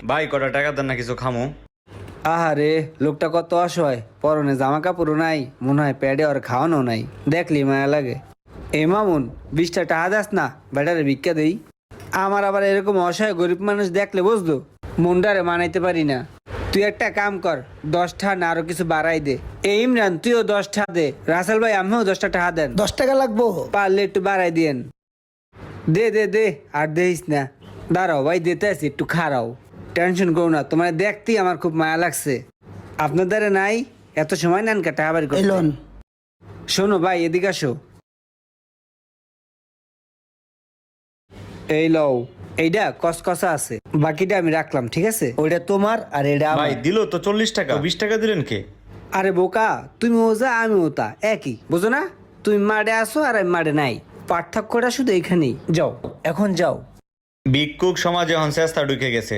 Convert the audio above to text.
ভাই কটা টাকা দেন না কিছু খামো। আহারে, লোকটা কত অসহায়, পরনে জামা কাপড়ও নাই, মনে হয় প্যাডে আর খাওয়ানো নাই, দেখলি মায়া লাগে। এ মামুন, 20টা টাকা দাস না, বেটারে ভিক্ষা দেই। আমার আবার এরকম অসহায় গরিব মানুষ দেখলে বুঝলো মনটারে মানাইতে পারি না। তুই একটা কাম কর, 10টা না আরো কিছু বাড়াই দে। এই ইমরান, তুইও 10টা দে। রাসেল ভাই, আমিও 10টা টাকা দেন। 10 টাকা লাগবো? পারলে একটু বাড়াই দিয়েন। দে দে দে, আর দেইস না। দাঁড়াও ভাই, দিতে আছি, একটু খাড়াও। টেনশন করো না, তোমার দেখতেই আমার খুব মায়া লাগছে। আপনার দ্বারা নাই, এত সময় নেন কা টাকা বাড়ি করতে? এলন। শোনো ভাই, এদিকে আসো। এই লও, এইটা কসকসা আছে, বাকিটা আমি রাখলাম, ঠিক আছে? ওইটা তোমার আর এটা ভাই আমার। দিল তো 40 টাকা, 20 টাকা দিলেন কে? আরে বোকা, তুমি ওজা আমি ওতা, একই, বুঝো না? তুমি মাঠে আসো আর আমি মাঠে নাই, পার্থক্যটা শুধু এইখানেই। যাও, এখন যাও। ভিক্ষুক সমাজে এখন চেষ্টা ঢুকে গেছে।